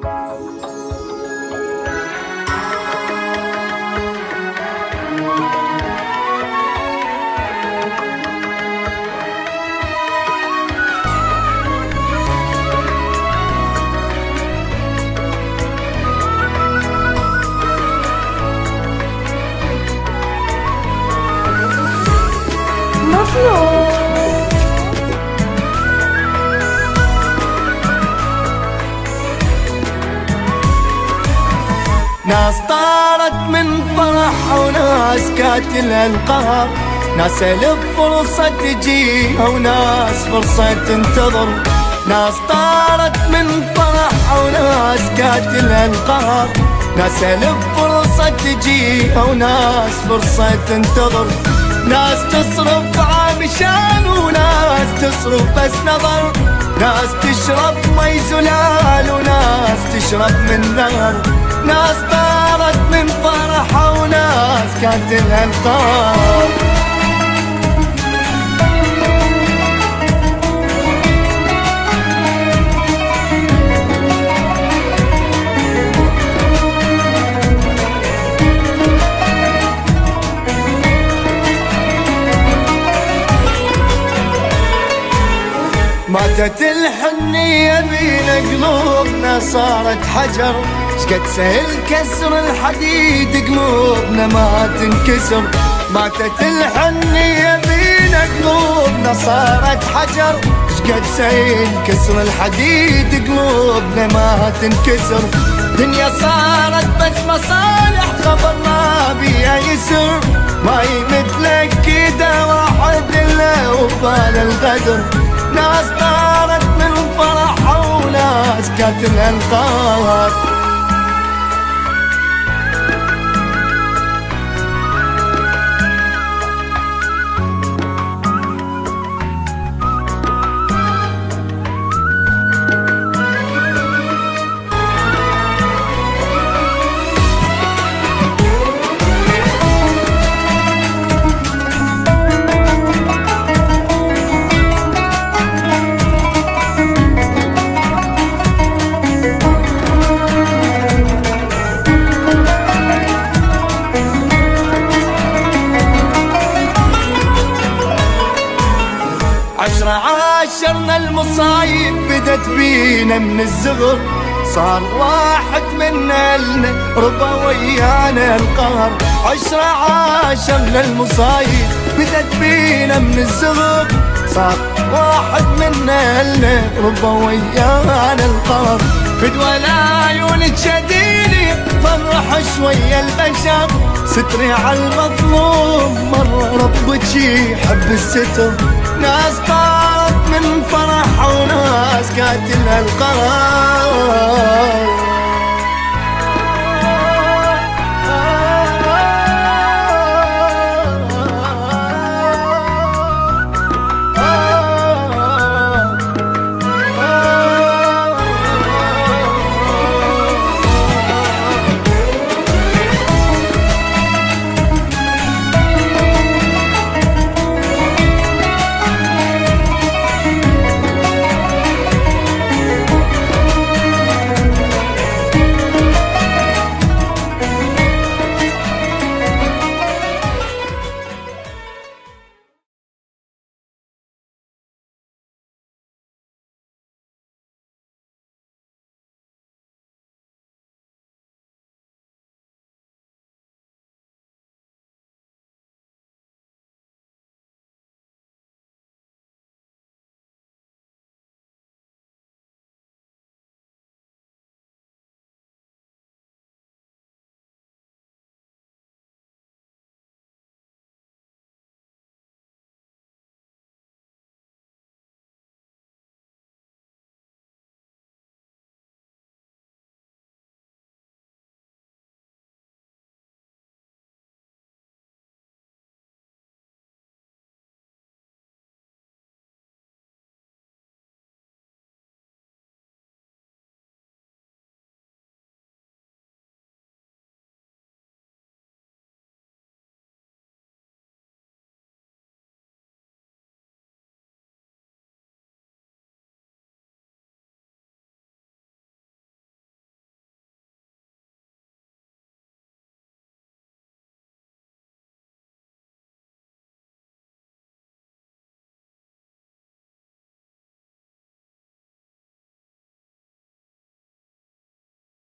ناس طارت من فرح وناس كاتل القهر، ناس الف فرصة تجيها وناس فرصة تنتظر. ناس طارت من فرح وناس كاتل القهر، ناس الف فرصة تجيها وناس فرصة تنتظر. ناس تصرف عامشان وناس تصرف بس نظر، ناس تشرب مي زلال وناس تشرب من نهر. ناس طارت من فرحة وناس كاتل القهر. ماتت الحنية بينا قلوبنا صارت حجر، شقد سهل كسر الحديد قلوبنا ما تنكسر. ماتت الحنية بينا قلوبنا صارت حجر، شقد سهل كسر الحديد قلوبنا ما تنكسر. دنيا صارت بس مصالح خبر ما بيها يسر، ما يمثلك كده واحد الا وبال الغدر. ناس طارت من فرح وناس كاتل القهر. عاشرنا المصايب بدت بينا من الزغر، صار واحد منا لنا ربا ويانا القهر. عاشرنا المصايب بدت بينا من الزغر، صار واحد منا لنا ربا ويانا القهر. فدوى العيون تشديني فرح شوية البشر، ستري على المظلوم مرة ربك يحب الستر. ناس طارت من فرح وناس كاتل القهر.